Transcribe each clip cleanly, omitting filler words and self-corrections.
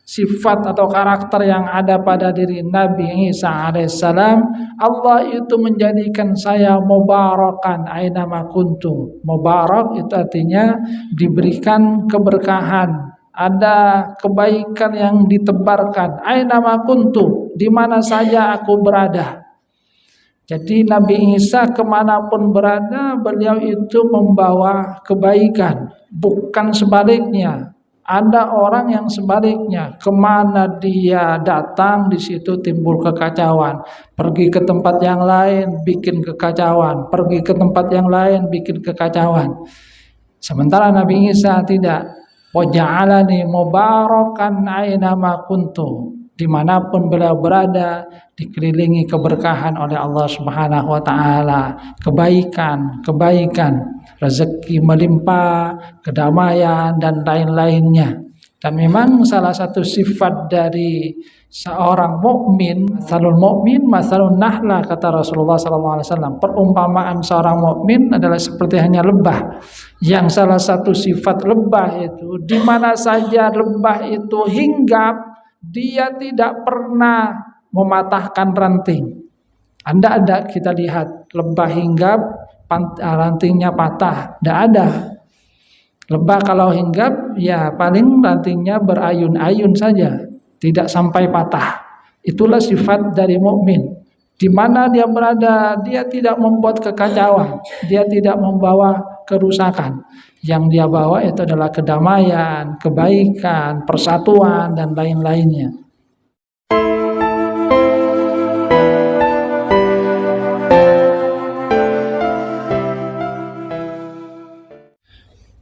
sifat atau karakter yang ada pada diri Nabi Isa alaihissalam, Allah itu menjadikan saya mubarakan ainama kuntu. Mubarak itu artinya diberikan keberkahan, ada kebaikan yang ditebarkan. Ainama kuntu, di mana saja aku berada. Jadi Nabi Isa kemanapun berada, beliau itu membawa kebaikan, bukan sebaliknya. Ada orang yang sebaliknya, kemana dia datang di situ timbul kekacauan. Pergi ke tempat yang lain bikin kekacauan, pergi ke tempat yang lain bikin kekacauan. Sementara Nabi Isa tidak. Waja'alani mubarakan ainama kuntu. Dimanapun beliau berada, dikelilingi keberkahan oleh Allah Subhanahu wa ta'ala, kebaikan, rezeki melimpah, kedamaian dan lain-lainnya. Dan memang salah satu sifat dari seorang mukmin, masalun nahla, kata Rasulullah SAW. Perumpamaan seorang mukmin adalah seperti hanya lebah. Yang salah satu sifat lebah itu, di mana saja lebah itu hinggap, dia tidak pernah mematahkan ranting. Ada kita lihat lebah hinggap, rantingnya patah, tidak ada. Lebah kalau hinggap, ya paling rantingnya berayun-ayun saja, tidak sampai patah. Itulah sifat dari mukmin. Di mana dia berada, dia tidak membuat kekacauan, dia tidak membawa kerusakan. Yang dia bawa itu adalah kedamaian, kebaikan, persatuan, dan lain-lainnya.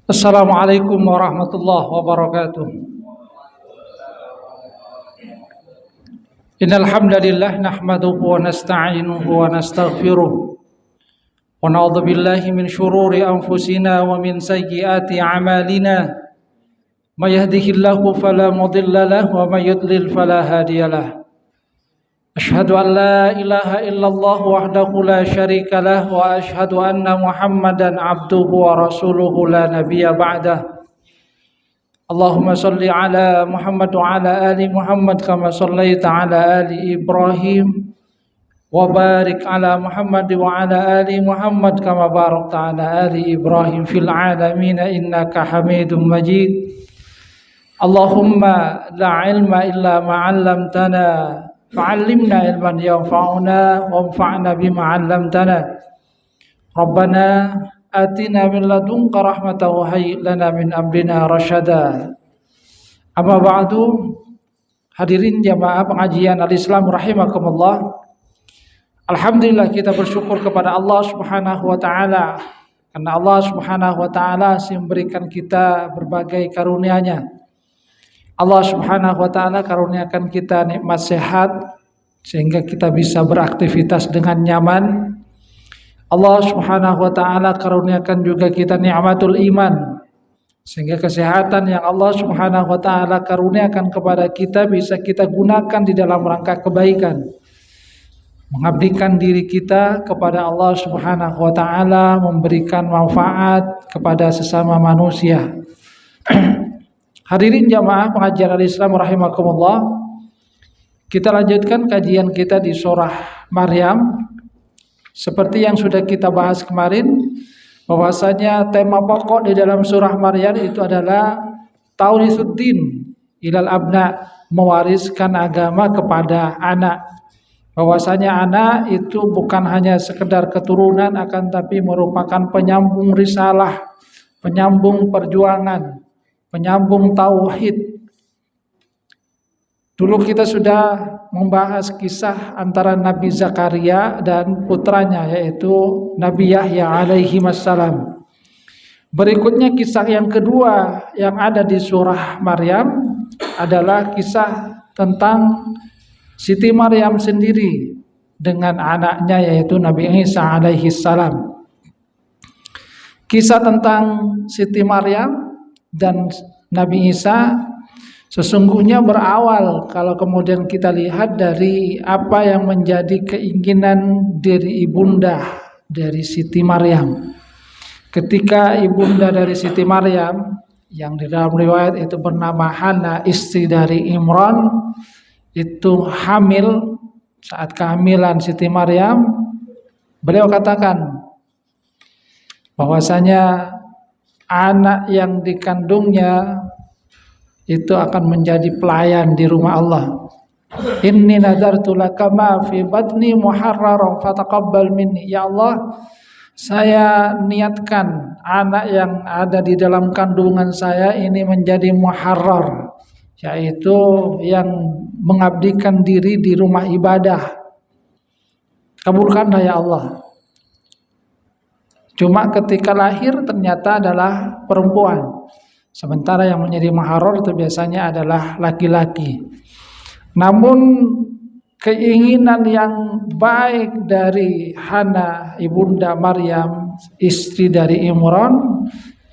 Assalamualaikum warahmatullahi wabarakatuh. Innal hamdalillah nahmaduhu wa nasta'inuhu wa nastaghfiruh. Wa na'udzu billahi min shururi anfusina wa min sayyiati a'malina. May yahdihillahu fala mudilla lahu wa may yudlil fala hadiyalah. Asyhadu an la ilaha illallah wahdahu la syarika lah wa asyhadu anna Muhammadan abduhu wa rasuluhu la nabiyya ba'dah. Allahumma salli ala Muhammad wa ala ali Muhammad kama sallaita ala ali Ibrahim wa barik ala Muhammad wa ala ali Muhammad kama barakta ala ali Ibrahim fil alamin innaka Hamidum Majid. Allahumma la ilma illa ma 'allamtana fa'allimna ilman yanfa'una wanfa'na bima 'allamtana. Rabbana atina min ladunka rahmatan wa hayyi lana min amrina rasyada. Amma ba'du. Hadirin jamaah pengajian Al-Islam rahimakumullah. Alhamdulillah kita bersyukur kepada Allah Subhanahu wa taala karena Allah Subhanahu wa taala memberikan kita berbagai karunia-Nya. Allah Subhanahu wa taala karuniakan kita nikmat sehat sehingga kita bisa beraktivitas dengan nyaman. Allah Subhanahu wa taala karuniakan juga kita nikmatul iman sehingga kesehatan yang Allah Subhanahu wa taala karuniakan kepada kita bisa kita gunakan di dalam rangka kebaikan. Mengabdikan diri kita kepada Allah Subhanahu wa taala, memberikan manfaat kepada sesama manusia. Hadirin jamaah pengajian Al-Islam rahimakumullah. Kita lanjutkan kajian kita di surah Maryam. Seperti yang sudah kita bahas kemarin, bahwasanya tema pokok di dalam surah Maryam itu adalah taurisuddin ilal abna, mewariskan agama kepada anak. Bahwasanya anak itu bukan hanya sekedar keturunan, akan tapi merupakan penyambung risalah, penyambung perjuangan, penyambung tauhid. Dulu kita sudah membahas kisah antara Nabi Zakaria dan putranya, yaitu Nabi Yahya alaihi wassalam. Berikutnya kisah yang kedua yang ada di surah Maryam adalah kisah tentang Siti Maryam sendiri dengan anaknya, yaitu Nabi Isa alaihi salam. Kisah tentang Siti Maryam dan Nabi Isa sesungguhnya berawal kalau kemudian kita lihat dari apa yang menjadi keinginan dari ibunda dari Siti Maryam. Ketika ibunda dari Siti Maryam yang di dalam riwayat itu bernama Hana, istri dari Imran, itu hamil. Saat kehamilan Siti Maryam, beliau katakan bahwasanya anak yang dikandungnya itu akan menjadi pelayan di rumah Allah. Inni nadartu laka ma fi batni muharraran fataqabbal minni. Ya Allah, saya niatkan anak yang ada di dalam kandungan saya ini menjadi muharrar, yaitu yang mengabdikan diri di rumah ibadah. Kabulkanlah ya Allah. Cuma ketika lahir ternyata adalah perempuan. Sementara yang menjadi muharrar itu biasanya adalah laki-laki. Namun keinginan yang baik dari Hana, ibunda Maryam, istri dari Imran,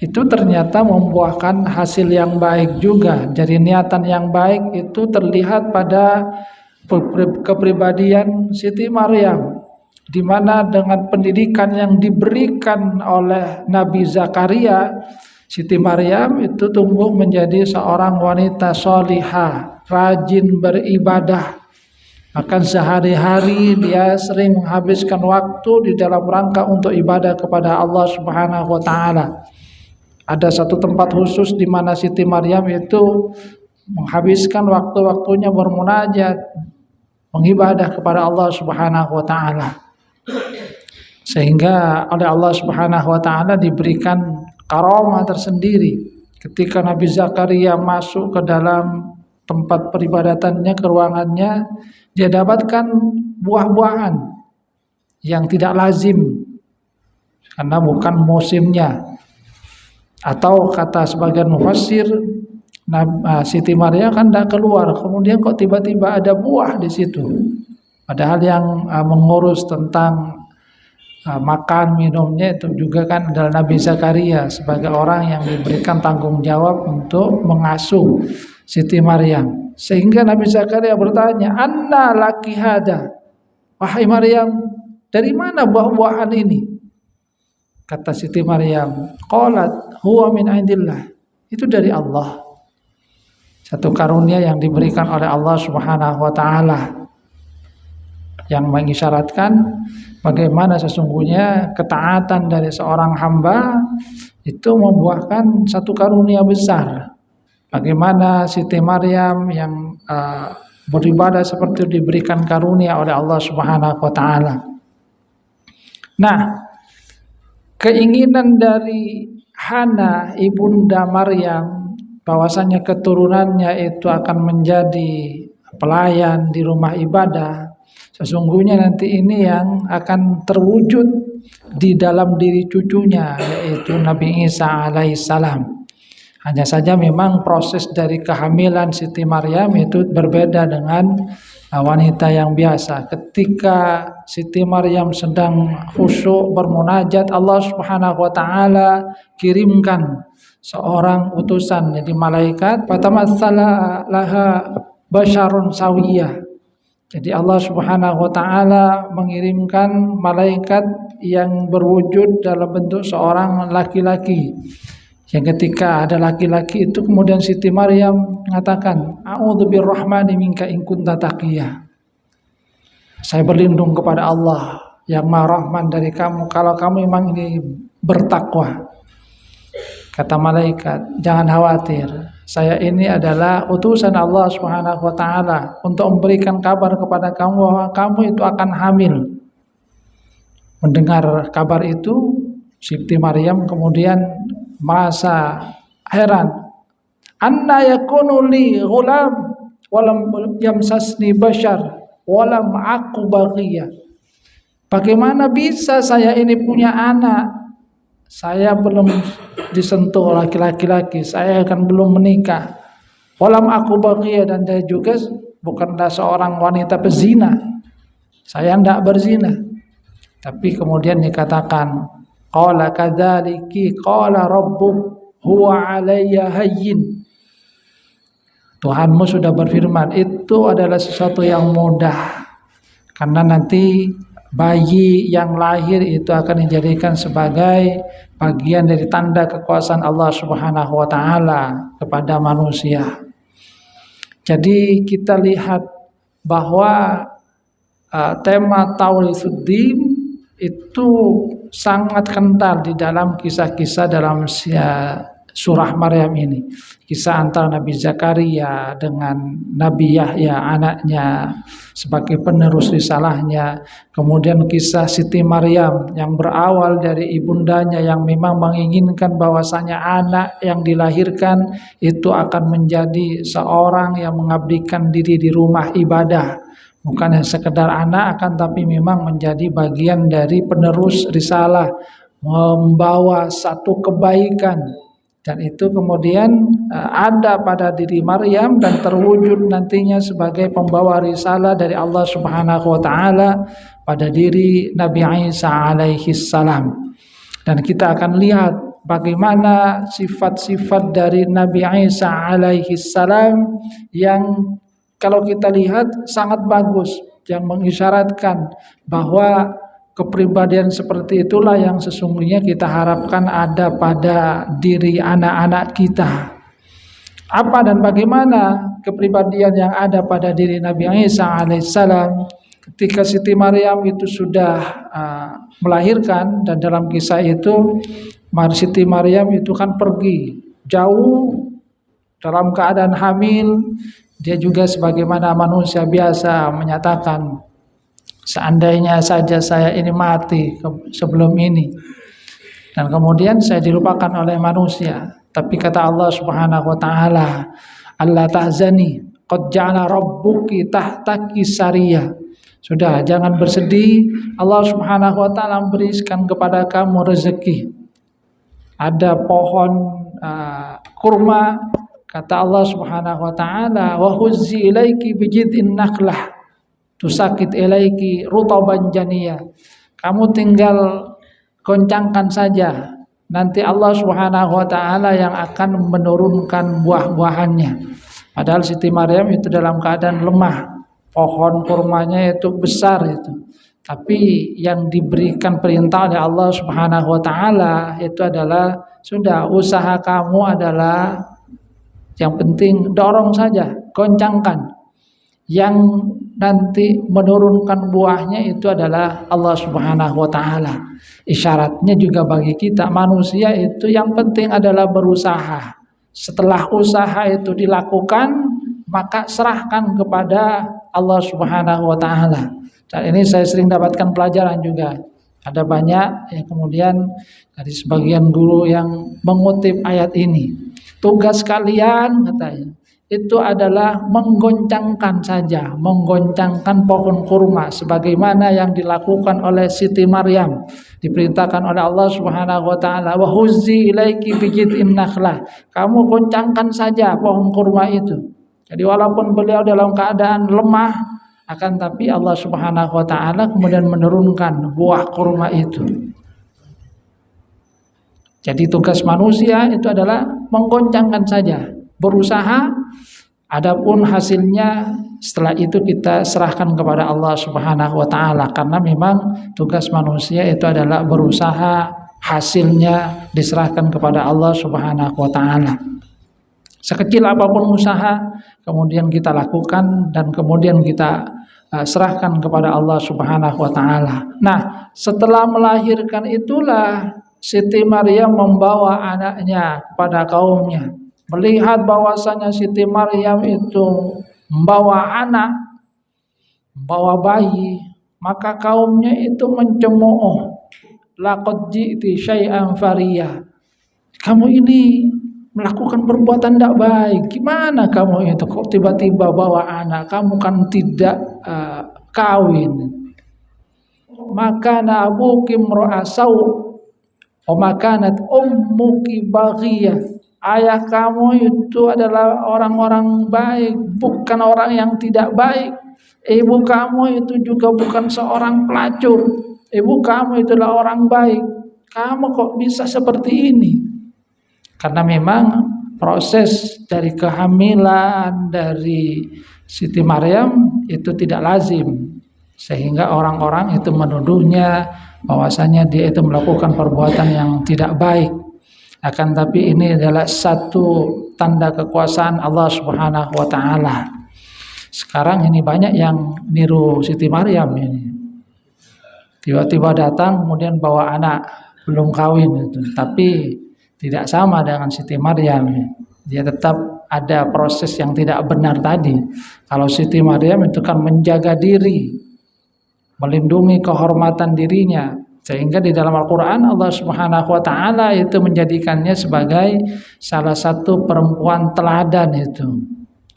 itu ternyata membuahkan hasil yang baik juga. Jadi niatan yang baik itu terlihat pada kepribadian Siti Maryam, di mana dengan pendidikan yang diberikan oleh Nabi Zakaria, Siti Maryam itu tumbuh menjadi seorang wanita solihah, rajin beribadah. Bahkan sehari-hari dia sering menghabiskan waktu di dalam rangka untuk ibadah kepada Allah Subhanahu wa taala. Ada satu tempat khusus di mana Siti Maryam itu menghabiskan waktu-waktunya bermunajat, mengibadah kepada Allah Subhanahu wa taala. Sehingga oleh Allah Subhanahu wa taala diberikan karamah tersendiri ketika Nabi Zakaria masuk ke dalam tempat peribadatannya, ke ruangannya, dia dapatkan buah-buahan yang tidak lazim karena bukan musimnya. Atau kata sebagian mufassir, Siti Maryam kan tidak keluar, kemudian kok tiba-tiba ada buah di situ. Padahal yang mengurus tentang makan minumnya itu juga kan adalah Nabi Zakaria sebagai orang yang diberikan tanggung jawab untuk mengasuh Siti Maryam. Sehingga Nabi Zakaria bertanya, "Anna laki hada?" Wahai Maryam, dari mana buah-buahan ini? Kata Siti Maryam, qalat huwa min indillah. Itu dari Allah. Satu karunia yang diberikan oleh Allah Subhanahu wa taala, yang mengisyaratkan bagaimana sesungguhnya ketaatan dari seorang hamba itu membuahkan satu karunia besar. Bagaimana Siti Maryam yang beribadah seperti itu diberikan karunia oleh Allah Subhanahu wa taala. Nah, keinginan dari Hana, ibunda Maryam, bahwasanya keturunannya itu akan menjadi pelayan di rumah ibadah, sesungguhnya nanti ini yang akan terwujud di dalam diri cucunya, yaitu Nabi Isa alaihissalam. Hanya saja memang proses dari kehamilan Siti Maryam itu berbeda dengan wanita yang biasa. Ketika Siti Maryam sedang khusyuk bermunajat, Allah Subhanahu wa taala kirimkan seorang utusan, jadi malaikat, fatamatsala laha basyarun sawiyah. Jadi Allah Subhanahu wa taala mengirimkan malaikat yang berwujud dalam bentuk seorang laki-laki. Yang ketika ada laki-laki itu kemudian Siti Maryam mengatakan, a'udzubirrahmani minka in kunta taqiyah. Saya berlindung kepada Allah yang Maha Rahman dari kamu kalau kamu memang ini bertakwa. Kata malaikat, jangan khawatir. Saya ini adalah utusan Allah Subhanahu wa taala untuk memberikan kabar kepada kamu bahwa kamu itu akan hamil. Mendengar kabar itu, Siti Maryam kemudian merasa heran. Anna yakunu li ghulam walam yamsasni bashar walam aku baghiyah. Bagaimana bisa saya ini punya anak? Saya belum disentuh laki-laki, saya akan belum menikah. Walam aku baghiyah, dan saya juga bukanlah seorang wanita pezina. Saya tidak berzina. Tapi kemudian dikatakan, qala kadzaliki qala rabbuk huwa alayya hayyin. Tuhanmu sudah berfirman itu adalah sesuatu yang mudah, karena nanti bayi yang lahir itu akan dijadikan sebagai bagian dari tanda kekuasaan Allah Subhanahu wa taala kepada manusia. Jadi kita lihat bahwa tema Taurisuddin itu sangat kental di dalam kisah-kisah dalam surah Maryam ini. Kisah antara Nabi Zakaria dengan Nabi Yahya anaknya sebagai penerus risalahnya. Kemudian kisah Siti Maryam yang berawal dari ibundanya yang memang menginginkan bahwasanya anak yang dilahirkan itu akan menjadi seorang yang mengabdikan diri di rumah ibadah. Bukan hanya sekedar anak, akan tapi memang menjadi bagian dari penerus risalah, membawa satu kebaikan. Dan itu kemudian ada pada diri Maryam dan terwujud nantinya sebagai pembawa risalah dari Allah Subhanahu wa taala pada diri Nabi Isa alaihi salam. Dan kita akan lihat bagaimana sifat-sifat dari Nabi Isa alaihi salam yang kalau kita lihat sangat bagus, yang mengisyaratkan bahwa kepribadian seperti itulah yang sesungguhnya kita harapkan ada pada diri anak-anak kita. Apa dan bagaimana kepribadian yang ada pada diri Nabi Isa alaihissalam ketika Siti Maryam itu sudah melahirkan, dan dalam kisah itu Siti Maryam itu kan pergi jauh dalam keadaan hamil. Dia juga sebagaimana manusia biasa menyatakan, seandainya saja saya ini mati sebelum ini, dan kemudian saya dilupakan oleh manusia. Tapi kata Allah Subhanahu wa taala, "Allah tahzani, qad ja'ala rabbuki tahtaki sariyah." Sudah, jangan bersedih. Allah Subhanahu wa taala memberikan kepada kamu rezeki. Ada pohon kurma, kata Allah Subhanahu wa taala, "Wa huzzi ilaiki bijid'in nakhlah tusakit ilaiki rutaban janiyah." Kamu tinggal goncangkan saja, nanti Allah Subhanahu wa taala yang akan menurunkan buah-buahannya. Padahal Siti Maryam itu dalam keadaan lemah. Pohon kurmanya itu besar itu. Tapi yang diberikan perintah oleh Allah Subhanahu wa taala itu adalah, sudah, usaha kamu adalah yang penting dorong saja, goncangkan. Yang nanti menurunkan buahnya itu adalah Allah Subhanahu wa taala. Isyaratnya juga bagi kita manusia itu yang penting adalah berusaha. Setelah usaha itu dilakukan, maka serahkan kepada Allah Subhanahu wa taala. Dan ini saya sering dapatkan pelajaran juga. Ada banyak yang kemudian dari sebagian guru yang mengutip ayat ini. Tugas kalian, katanya, itu adalah menggoncangkan saja, menggoncangkan pohon kurma sebagaimana yang dilakukan oleh Siti Maryam. Diperintahkan oleh Allah Subhanahu wa taala, "Wa huzzi ilaiki bijid'in nakhlah." Kamu goncangkan saja pohon kurma itu. Jadi walaupun beliau dalam keadaan lemah, akan tapi Allah Subhanahu wa taala kemudian menurunkan buah kurma itu. Jadi tugas manusia itu adalah menggoncangkan saja, berusaha, adapun hasilnya setelah itu kita serahkan kepada Allah Subhanahu wa taala, karena memang tugas manusia itu adalah berusaha, hasilnya diserahkan kepada Allah Subhanahu wa taala. Sekecil apapun usaha kemudian kita lakukan dan kemudian kita serahkan kepada Allah Subhanahu wa taala. Nah, setelah melahirkan itulah Siti Maryam membawa anaknya kepada kaumnya. Melihat bahwasanya Siti Maryam itu membawa anak, membawa bayi, maka kaumnya itu mencemooh. Laqad ji'ti syai'an fariyah. Kamu ini melakukan perbuatan tidak baik. Gimana kamu itu kok tiba-tiba bawa anak? Kamu kan tidak kawin. Maka abuki imra'asau wa makanat ummuki baghiyah. Ayah kamu itu adalah orang-orang baik, bukan orang yang tidak baik. Ibu kamu itu juga bukan seorang pelacur. Ibu kamu itulah orang baik. Kamu kok bisa seperti ini? Karena memang proses dari kehamilan dari Siti Maryam itu tidak lazim. sehingga orang-orang itu menuduhnya bahwasanya dia itu melakukan perbuatan yang tidak baik. Akan tapi ini adalah satu tanda kekuasaan Allah Subhanahu wa taala. Sekarang ini banyak yang niru Siti Maryam ini. Tiba-tiba datang kemudian bawa anak belum kawin itu, tapi tidak sama dengan Siti Maryam. Dia tetap ada proses yang tidak benar tadi. Kalau Siti Maryam itu kan menjaga diri, melindungi kehormatan dirinya, sehingga di dalam Al-Quran Allah Subhanahu wa taala itu menjadikannya sebagai salah satu perempuan teladan itu.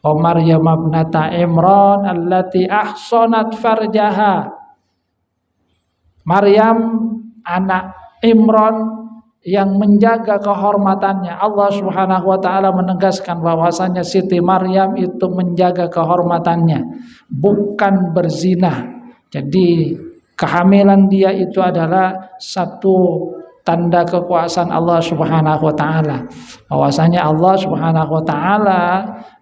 O Maryam ibnata Imran allati ahsanat farjaha. Maryam anak Imran yang menjaga kehormatannya. Allah Subhanahu wa taala menegaskan bahwasanya Siti Maryam itu menjaga kehormatannya, bukan berzina. Jadi kehamilan dia itu adalah satu tanda kekuasaan Allah Subhanahu wa taala. Bahwasanya Allah Subhanahu wa taala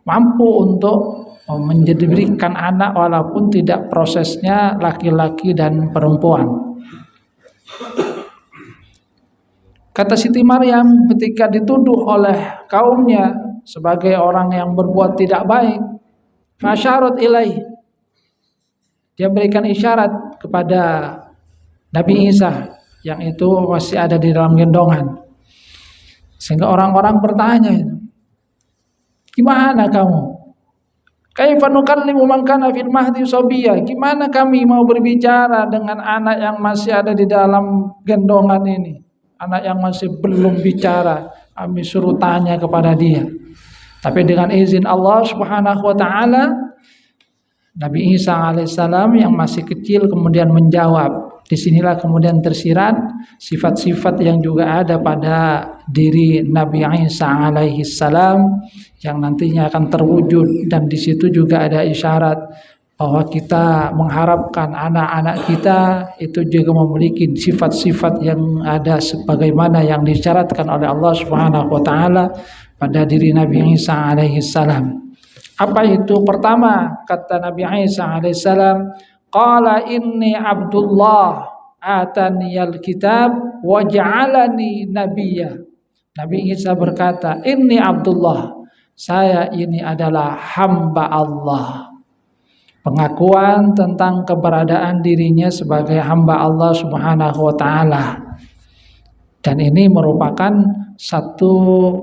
mampu untuk menjadikan anak walaupun tidak prosesnya laki-laki dan perempuan. Kata Siti Maryam ketika dituduh oleh kaumnya sebagai orang yang berbuat tidak baik, fasyarat ilaih, dia berikan isyarat kepada Nabi Isa yang itu masih ada di dalam gendongan. Sehingga orang-orang bertanya, gimana kamu? Kaifa nukallimu man kana fil mahdi sabiyya? Gimana kami mau berbicara dengan anak yang masih ada di dalam gendongan ini? Anak yang masih belum bicara, kami suruh tanya kepada dia. Tapi dengan izin Allah Subhanahu wa taala, Nabi Isa alaihissalam yang masih kecil kemudian menjawab. Disinilah kemudian tersirat sifat-sifat yang juga ada pada diri Nabi Isa alaihissalam yang nantinya akan terwujud, dan di situ juga ada isyarat bahwa kita mengharapkan anak-anak kita itu juga memiliki sifat-sifat yang ada sebagaimana yang disyaratkan oleh Allah Subhanahu wa taala pada diri Nabi Isa alaihissalam. Apa itu? Pertama, kata Nabi Isa alaihissalam, qala inni Abdullah ataniyal kitab wa ja'alani nabiyya. Nabi Isa berkata, inni Abdullah, saya ini adalah hamba Allah. Pengakuan tentang keberadaan dirinya sebagai hamba Allah Subhanahu wa taala. Dan ini merupakan satu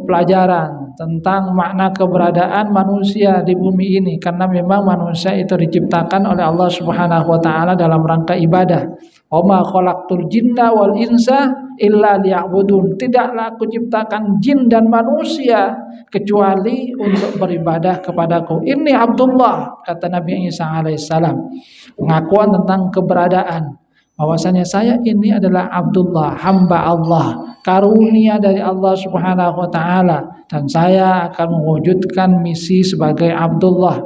pelajaran tentang makna keberadaan manusia di bumi ini, karena memang manusia itu diciptakan oleh Allah Subhanahu wa taala dalam rangka ibadah. Wa ma khalaqtul jinna wal insa illa liya'budun. Tidaklah aku ciptakan jin dan manusia kecuali untuk beribadah kepadaku. Ini Abdullah, kata Nabi Isa alaihissalam. Pengakuan tentang keberadaan bahwasanya saya ini adalah Abdullah, hamba Allah, karunia dari Allah Subhanahu wa taala, dan saya akan mewujudkan misi sebagai Abdullah.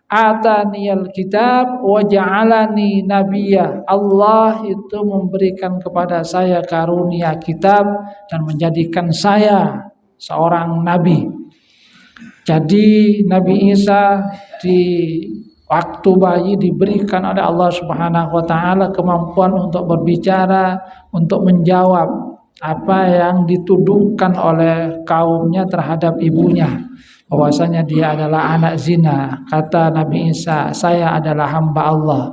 Ataniyal kitab wa ja'alani nabiyya. Allah itu memberikan kepada saya karunia kitab dan menjadikan saya seorang nabi. Jadi Nabi Isa di waktu bayi diberikan oleh Allah Subhanahu wa taala kemampuan untuk berbicara, untuk menjawab apa yang dituduhkan oleh kaumnya terhadap ibunya, bahwasanya dia adalah anak zina. Kata Nabi Isa, saya adalah hamba Allah.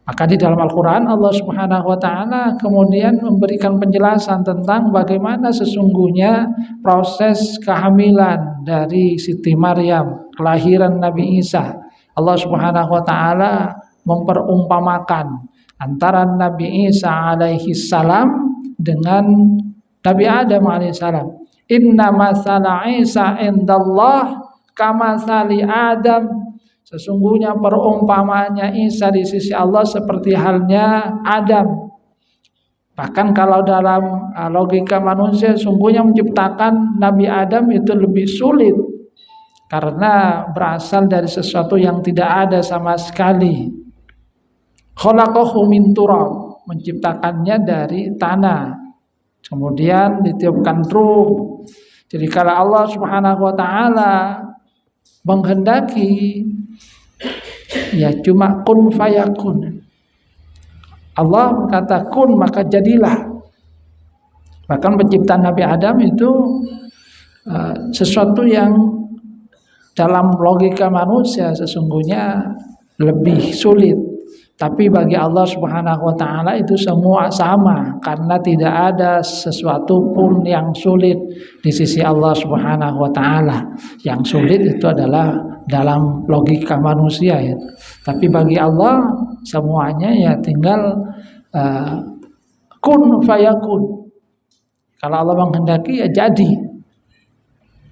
Maka di dalam Al-Quran Allah Subhanahu wa taala kemudian memberikan penjelasan tentang bagaimana sesungguhnya proses kehamilan dari Siti Maryam, kelahiran Nabi Isa. Allah Subhanahu wa taala memperumpamakan antara Nabi Isa alaihi salam dengan Nabi Adam alaihi salam. Inna masala Isa indallah kama sali Adam. Sesungguhnya perumpamaannya Isa di sisi Allah seperti halnya Adam. Bahkan kalau dalam logika manusia, sungguhnya menciptakan Nabi Adam itu lebih sulit, karena berasal dari sesuatu yang tidak ada sama sekali. Khalaqahu min turab, menciptakannya dari tanah, kemudian ditiupkan ruh. Jadi kalau Allah Subhanahu wa taala menghendaki, ya cuma kun fayakun. Allah berkata kun, maka jadilah. Bahkan penciptaan Nabi Adam itu sesuatu yang dalam logika manusia sesungguhnya lebih sulit. Tapi bagi Allah Subhanahu wa taala itu semua sama, karena tidak ada sesuatu pun yang sulit di sisi Allah Subhanahu wa taala. Yang sulit itu adalah dalam logika manusia ya. Tapi bagi Allah semuanya ya tinggal kun fayakun. Kalau Allah menghendaki ya jadi.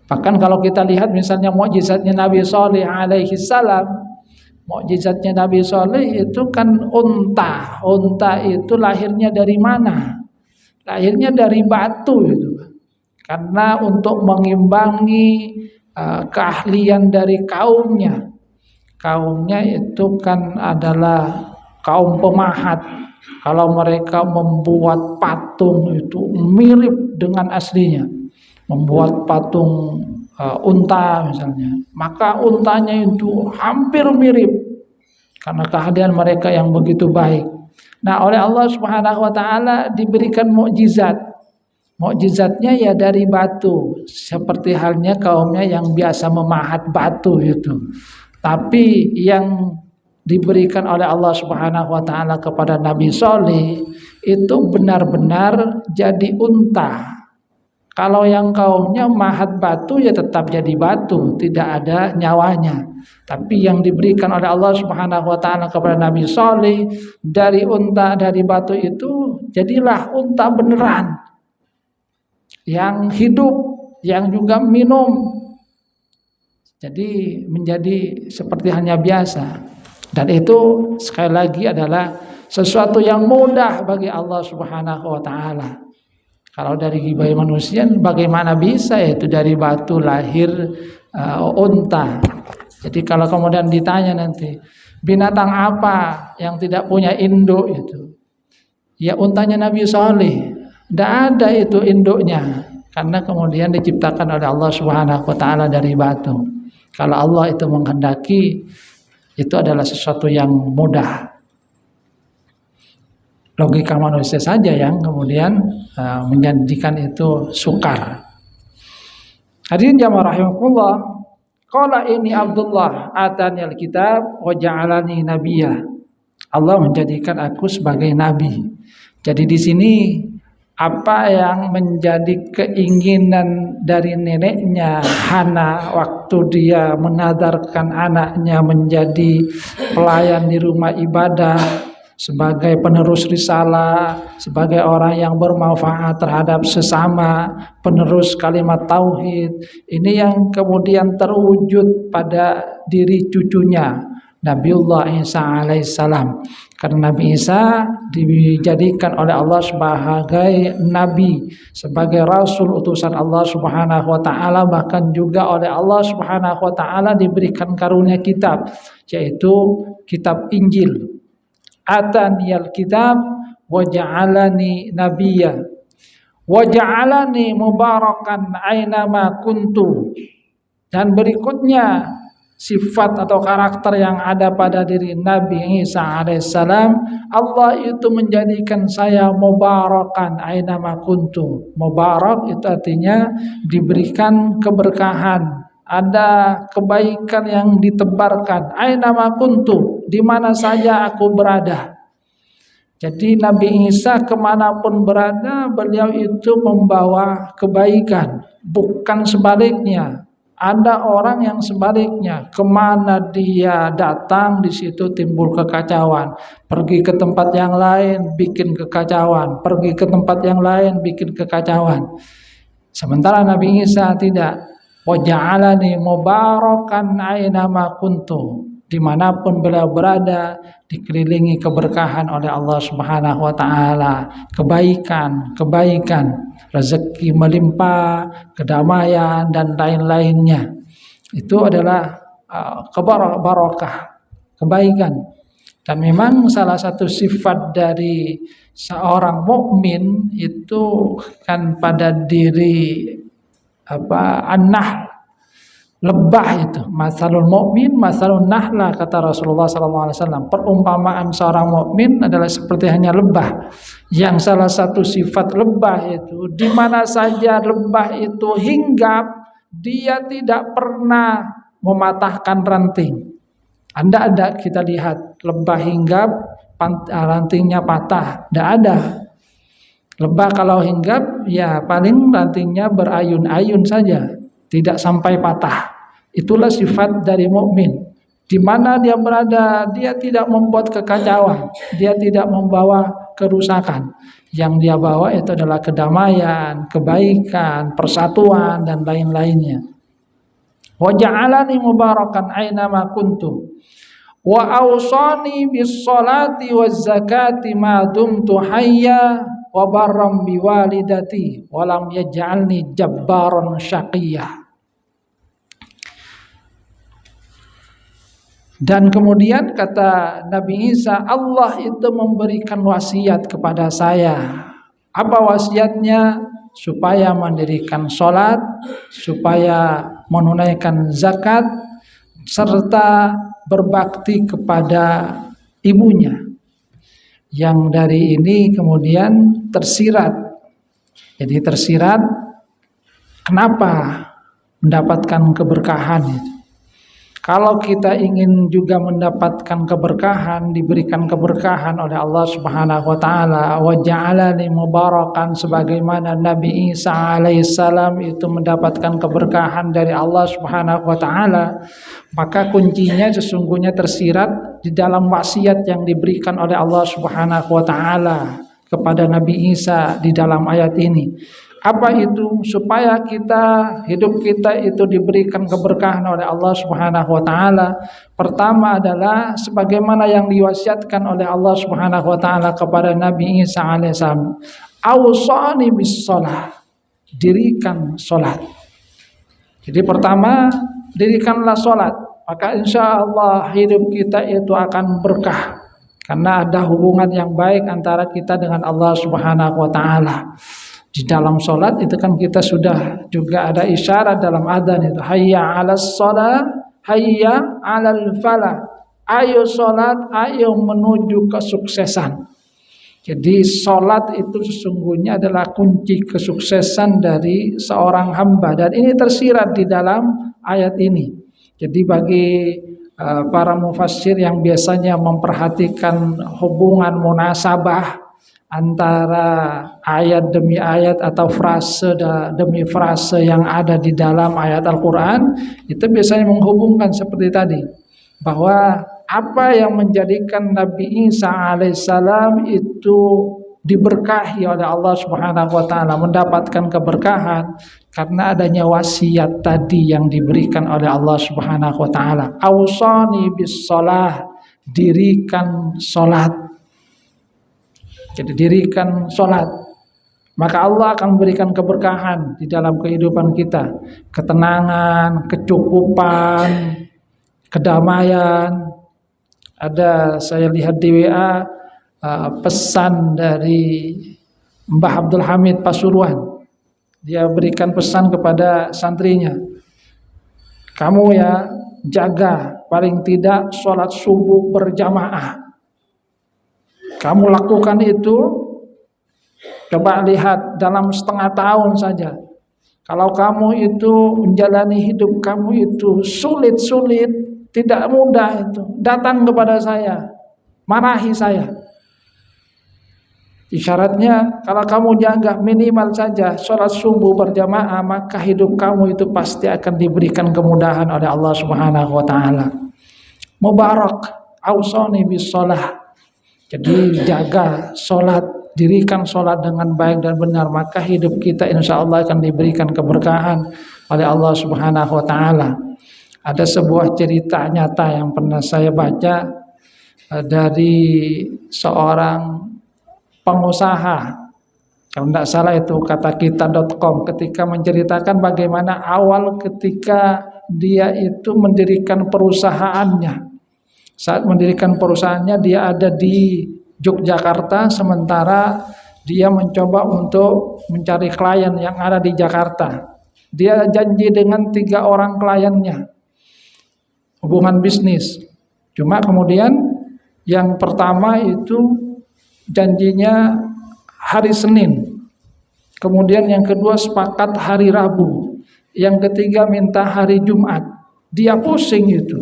Bahkan kalau kita lihat misalnya mukjizatnya Nabi Shalih alaihi salam, mukjizatnya Nabi Shalih itu kan unta. Unta itu lahirnya dari mana? Lahirnya dari batu itu. Karena untuk mengimbangi keahlian dari kaumnya. Kaumnya itu kan adalah kaum pemahat. Kalau mereka membuat patung itu mirip dengan aslinya. Membuat patung unta misalnya, maka untanya itu hampir mirip karena keahlian mereka yang begitu baik. Nah, oleh Allah Subhanahu wa taala diberikan mukjizat. Mukjizatnya ya dari batu, seperti halnya kaumnya yang biasa memahat batu itu. Tapi yang diberikan oleh Allah Subhanahu wa taala kepada Nabi Shalih itu benar-benar jadi unta. Kalau yang kaumnya mahat batu ya tetap jadi batu, tidak ada nyawanya. Tapi yang diberikan oleh Allah Subhanahu wa taala kepada Nabi Shalih dari unta, dari batu itu jadilah unta beneran. Yang hidup, yang juga minum. Jadi menjadi seperti hanya biasa. Dan itu sekali lagi adalah sesuatu yang mudah bagi Allah Subhanahu wa taala. Kalau dari bayi manusia bagaimana bisa itu dari batu lahir unta. Jadi kalau kemudian ditanya nanti binatang apa yang tidak punya induk itu, ya untanya Nabi Shalih. Tidak ada itu induknya karena kemudian diciptakan oleh Allah Subhanahu wa taala dari batu. Kalau Allah itu menghendaki itu adalah sesuatu yang mudah. Logika manusia saja yang kemudian menjadikan itu sukar. Hadirin jamaah rahimakumullah, qala ini Abdullah atani alkitab wa ja'alani nabiyya. Allah menjadikan aku sebagai nabi. Jadi di sini apa yang menjadi keinginan dari neneknya Hana waktu dia menadarkan anaknya menjadi pelayan di rumah ibadah, sebagai penerus risalah, sebagai orang yang bermanfaat terhadap sesama, penerus kalimat tauhid. Ini yang kemudian terwujud pada diri cucunya Nabiullah Isa alaihissalam. Karena Nabi Isa dijadikan oleh Allah sebagai nabi, sebagai rasul utusan Allah Subhanahu wa taala, bahkan juga oleh Allah Subhanahu wa taala diberikan karunia kitab, yaitu kitab Injil. Ataniyal kitab wa ja'alani nabiyya wa ja'alani mubarakan ainama kuntu. Dan berikutnya sifat atau karakter yang ada pada diri Nabi Isa alaihissalam, Allah itu menjadikan saya mubarakan ainama kuntu. Mubarak itu artinya diberikan keberkahan, ada kebaikan yang ditebarkan. Ainama kuntu, di mana saja aku berada. Jadi Nabi Isa kemanapun berada, beliau itu membawa kebaikan, bukan sebaliknya. Ada orang yang sebaliknya, kemana dia datang di situ timbul kekacauan. Pergi ke tempat yang lain bikin kekacauan, pergi ke tempat yang lain bikin kekacauan. Sementara Nabi Isa tidak. Wa ja'alani mubarakan ainama kuntu. Dimanapun beliau berada, dikelilingi keberkahan oleh Allah Subhanahu wa taala, kebaikan, rezeki melimpah, kedamaian dan lain-lainnya. Itu adalah barokah, kebaikan. Dan memang salah satu sifat dari seorang mukmin itu kan pada diri An-Nahl lebah itu, masalul mukmin masalun nahla, kata Rasulullah SAW. Perumpamaan seorang mukmin adalah seperti hanya lebah, yang salah satu sifat lebah itu di mana saja lebah itu hinggap, dia tidak pernah mematahkan ranting. Anda ada kita lihat lebah hinggap rantingnya patah, tidak ada. Lebah kalau hinggap ya paling rantingnya berayun-ayun saja, tidak sampai patah. Itulah sifat dari mukmin. Di mana dia berada, dia tidak membuat kekacauan, dia tidak membawa kerusakan. Yang dia bawa itu adalah kedamaian, kebaikan, persatuan dan lain-lainnya. Wa ja'alani mubarakan aina ma kuntu wa awsani bis salati waz zakati ma dumtu hayya wa barram biwalidati wa lam yaj'alni jabbaran syaqiyya. Dan kemudian kata Nabi Isa, Allah itu memberikan wasiat kepada saya. Apa wasiatnya? Supaya mendirikan sholat, supaya menunaikan zakat, serta berbakti kepada ibunya. Yang dari ini kemudian tersirat. Jadi tersirat, kenapa mendapatkan keberkahan itu? Kalau kita ingin juga mendapatkan keberkahan, diberikan keberkahan oleh Allah Subhanahu wa taala, wa ja'alani mubarakan, sebagaimana Nabi Isa alaihissalam itu mendapatkan keberkahan dari Allah Subhanahu wa taala, maka kuncinya sesungguhnya tersirat di dalam wasiat yang diberikan oleh Allah Subhanahu wa taala kepada Nabi Isa di dalam ayat ini. Apa itu? Supaya hidup kita itu diberikan keberkahan oleh Allah Subhanahu wa taala. Pertama adalah sebagaimana yang diwasiatkan oleh Allah Subhanahu wa taala kepada Nabi Isa alaihissalam. Awsani bis shalah. Dirikan salat. Jadi pertama, dirikanlah salat. Maka insya Allah hidup kita itu akan berkah. Karena ada hubungan yang baik antara kita dengan Allah Subhanahu wa taala. Di dalam sholat itu kan kita sudah juga ada isyarat dalam adzan itu, hayya 'alas shalah, hayya 'alal falah. Ayo sholat, ayo menuju kesuksesan. Jadi sholat itu sesungguhnya adalah kunci kesuksesan dari seorang hamba, dan ini tersirat di dalam ayat ini. Jadi bagi para mufassir yang biasanya memperhatikan hubungan munasabah antara ayat demi ayat atau frase demi frase yang ada di dalam ayat Al-Quran, itu biasanya menghubungkan seperti tadi, bahwa apa yang menjadikan Nabi Isa alaihissalam itu diberkahi oleh Allah Subhanahu wa taala, mendapatkan keberkahan karena adanya wasiat tadi yang diberikan oleh Allah Subhanahu wa taala. Ausani bis shalah, dirikan salat. Jadi dirikan sholat, maka Allah akan memberikan keberkahan di dalam kehidupan kita, ketenangan, kecukupan, kedamaian. Ada saya lihat di WA pesan dari Mbah Abdul Hamid Pasuruan. Dia berikan pesan kepada santrinya, kamu ya jaga paling tidak sholat subuh berjamaah. Kamu lakukan itu, coba lihat dalam setengah tahun saja. Kalau kamu itu menjalani hidup kamu itu sulit-sulit, tidak mudah itu, datang kepada saya, marahi saya. Isyaratnya kalau kamu jaga minimal saja sholat subuh berjamaah, maka hidup kamu itu pasti akan diberikan kemudahan oleh Allah Subhanahu wa taala. Mubarak, ausani bis shalah. Jadi jaga sholat, dirikan sholat dengan baik dan benar, maka hidup kita insya Allah akan diberikan keberkahan oleh Allah Subhanahu wa taala. Ada sebuah cerita nyata yang pernah saya baca dari seorang pengusaha, kalau tidak salah itu katakita.com, ketika menceritakan bagaimana awal ketika dia itu mendirikan perusahaannya. Saat mendirikan perusahaannya dia ada di Yogyakarta, sementara dia mencoba untuk mencari klien yang ada di Jakarta. Dia janji dengan 3 orang kliennya, hubungan bisnis. Cuma kemudian yang pertama itu janjinya hari Senin. Kemudian yang kedua sepakat hari Rabu. Yang ketiga minta hari Jumat. Dia pusing itu.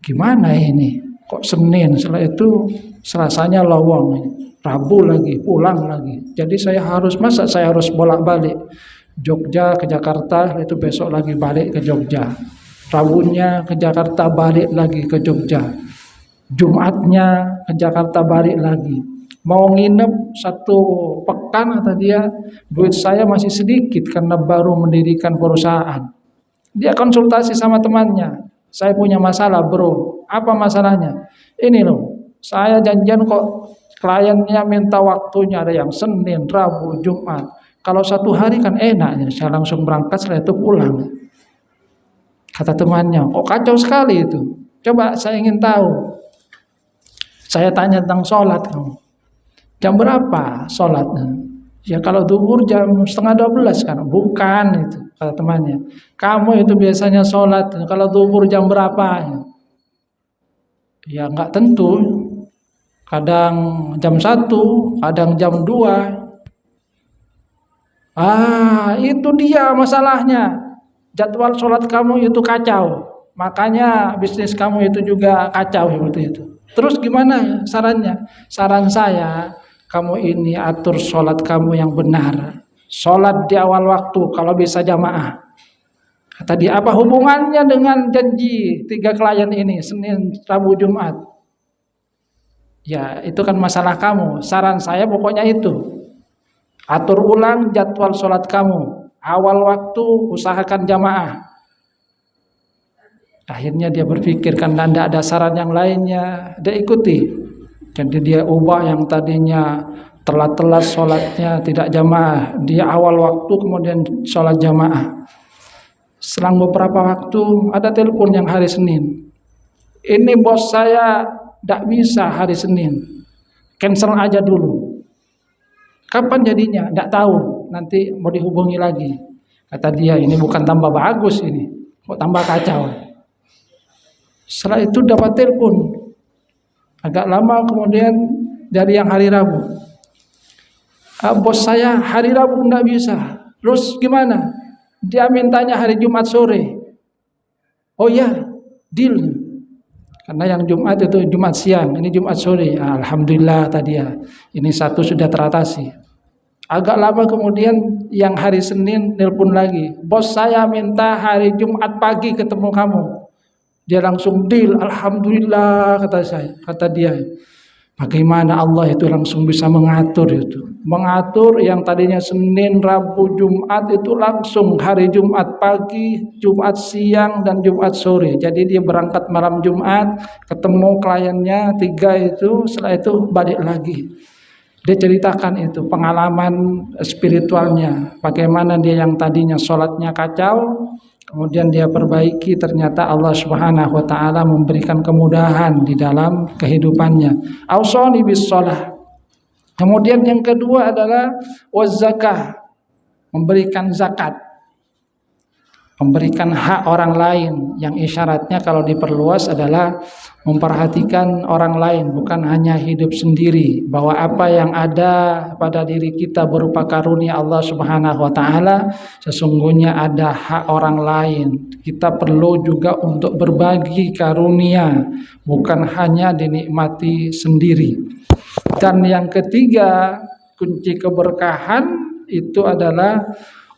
Gimana ini? Kok Senin? Setelah itu Selasanya lowong. Rabu lagi, pulang lagi. Jadi saya harus bolak-balik. Jogja ke Jakarta, itu besok lagi balik ke Jogja. Rabunya ke Jakarta, balik lagi ke Jogja. Jumatnya ke Jakarta, balik lagi. Mau nginep 1 pekan, kata dia, duit saya masih sedikit karena baru mendirikan perusahaan. Dia konsultasi sama temannya, saya punya masalah bro. Apa masalahnya? Ini loh, saya janjian kok kliennya minta waktunya ada yang Senin, Rabu, Jumat. Kalau 1 hari kan enak, saya langsung berangkat setelah itu pulang. Kata temannya, kok kacau sekali itu. Coba saya ingin tahu. Saya tanya tentang sholat kamu. Jam berapa sholatnya? Ya kalau zuhur jam 11:30 kan. Bukan itu, kata temannya. Kamu itu biasanya sholat kalau zuhur jam berapa? Ya nggak tentu. Kadang jam 1, kadang jam 2. Itu dia masalahnya. Jadwal sholat kamu itu kacau. Makanya bisnis kamu itu juga kacau seperti itu. Terus gimana sarannya? Saran saya, kamu ini atur sholat kamu yang benar. Sholat di awal waktu kalau bisa jamaah. Kata dia, apa hubungannya dengan janji 3 klien ini, Senin, Rabu, Jumat? Ya itu kan masalah kamu. Saran saya pokoknya itu, atur ulang jadwal sholat kamu. Awal waktu usahakan jamaah. Akhirnya dia berpikir karena tidak ada saran yang lainnya, dia ikuti. Jadi dia ubah yang tadinya telat-telat sholatnya tidak jamaah, dia awal waktu kemudian sholat jamaah. Selang beberapa waktu ada telepon yang hari Senin. Ini bos saya tidak bisa hari Senin, cancel aja dulu. Kapan jadinya? Tidak tahu, nanti mau dihubungi lagi. Kata dia, ini bukan tambah bagus ini, kok tambah kacau. Setelah itu dapat telepon agak lama kemudian dari yang hari Rabu. Bos saya hari Rabu tidak bisa. Terus gimana? Dia mintanya hari Jumat sore. Oh ya, deal. Karena yang Jumat itu Jumat siang, ini Jumat sore. Alhamdulillah tadi ya, ini satu sudah teratasi. Agak lama kemudian yang hari Senin nelpon lagi. Bos saya minta hari Jumat pagi ketemu kamu. Dia langsung deal, alhamdulillah kata dia. Bagaimana Allah itu langsung bisa mengatur itu. Mengatur yang tadinya Senin, Rabu, Jumat itu langsung hari Jumat pagi, Jumat siang dan Jumat sore. Jadi dia berangkat malam Jumat, ketemu kliennya 3 itu, setelah itu balik lagi. Dia ceritakan itu pengalaman spiritualnya, bagaimana dia yang tadinya sholatnya kacau, kemudian dia perbaiki, ternyata Allah Subhanahu wa taala memberikan kemudahan di dalam kehidupannya. Ausani bis shalah. Kemudian yang kedua adalah wazakah, memberikan zakat. Memberikan hak orang lain, yang isyaratnya kalau diperluas adalah memperhatikan orang lain, bukan hanya hidup sendiri. Bahwa apa yang ada pada diri kita berupa karunia Allah Subhanahu wa taala, sesungguhnya ada hak orang lain. Kita perlu juga untuk berbagi karunia, bukan hanya dinikmati sendiri. Dan yang ketiga, kunci keberkahan itu adalah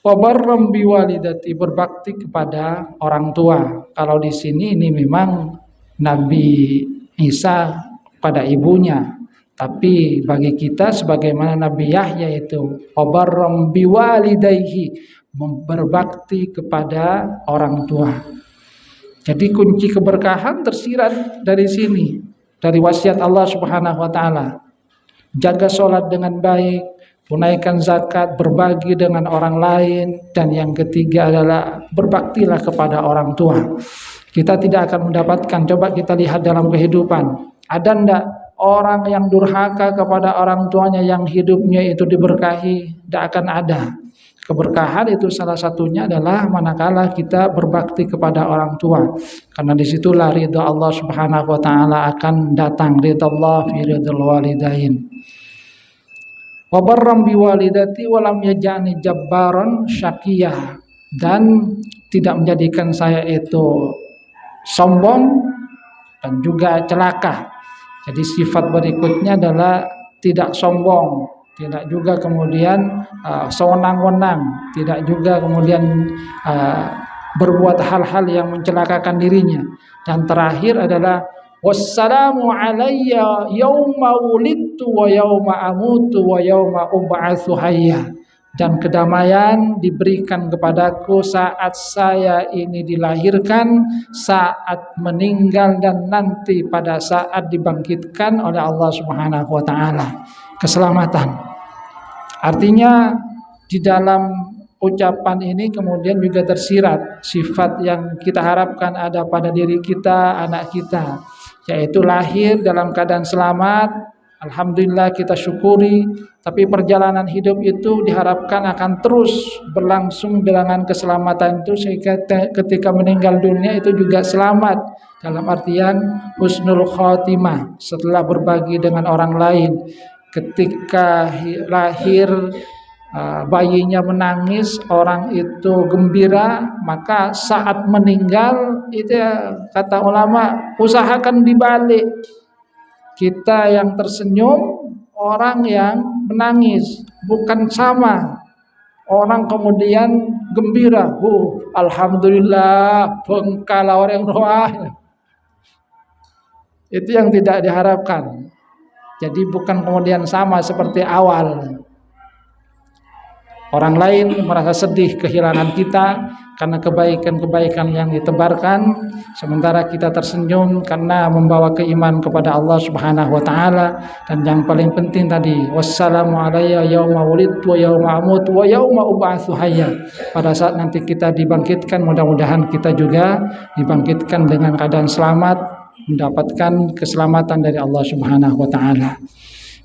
wabarram biwalidati, berbakti kepada orang tua. Kalau di sini ini memang Nabi Isa pada ibunya, tapi bagi kita sebagaimana Nabi Yahya itu wabarram biwalidayhi, berbakti kepada orang tua. Jadi kunci keberkahan tersirat dari sini, dari wasiat Allah Subhanahu wa taala. Jaga sholat dengan baik, tunaikan zakat, berbagi dengan orang lain, dan yang ketiga adalah berbaktilah kepada orang tua. Kita tidak akan mendapatkan, coba kita lihat dalam kehidupan, ada ndak orang yang durhaka kepada orang tuanya yang hidupnya itu diberkahi? Tidak akan ada. Keberkahan itu salah satunya adalah manakala kita berbakti kepada orang tua. Karena disitulah ridha Allah Subhanahu wa taala akan datang, ridha Allah fi ridhal walidain. Wa barram biwalidati wa lam yaj'alni jabbaran syaqiyah, dan tidak menjadikan saya itu sombong dan juga celaka. Jadi sifat berikutnya adalah tidak sombong, tidak juga kemudian sewenang-wenang, tidak juga kemudian berbuat hal-hal yang mencelakakan dirinya. Dan terakhir adalah wassalamu alayya yauma wulidtu wa yauma amutu wa yauma ub'atsu hayya. Dan kedamaian diberikan kepadaku saat saya ini dilahirkan, saat meninggal, dan nanti pada saat dibangkitkan oleh Allah Subhanahu wa taala. Keselamatan. Artinya di dalam ucapan ini kemudian juga tersirat sifat yang kita harapkan ada pada diri kita, anak kita, yaitu lahir dalam keadaan selamat. Alhamdulillah kita syukuri, tapi perjalanan hidup itu diharapkan akan terus berlangsung dengan keselamatan itu, sehingga ketika meninggal dunia itu juga selamat, dalam artian husnul khotimah setelah berbagi dengan orang lain. Ketika lahir bayinya menangis, orang itu gembira, maka saat meninggal itu kata ulama usahakan dibalik. Kita yang tersenyum, orang yang menangis, bukan sama. Orang kemudian gembira, alhamdulillah, bengkala orang roh. Itu yang tidak diharapkan. Jadi bukan kemudian sama seperti awal. Orang lain merasa sedih kehilangan kita karena kebaikan-kebaikan yang ditebarkan, sementara kita tersenyum karena membawa keimanan kepada Allah Subhanahu wa taala. Dan yang paling penting tadi, wassalamu alayya yauma wulidtu wa yauma amutu wa yauma ub'atsu hayya. Pada saat nanti kita dibangkitkan, mudah-mudahan kita juga dibangkitkan dengan keadaan selamat, mendapatkan keselamatan dari Allah Subhanahu wa taala.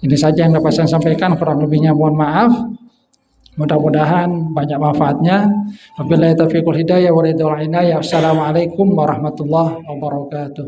Ini saja yang dapat saya sampaikan, kurang lebihnya mohon maaf. Mudah-mudahan banyak manfaatnya. Wabillahi taufiq wal hidayah wa ridha wal inayah. Wassalamualaikum warahmatullahi wabarakatuh.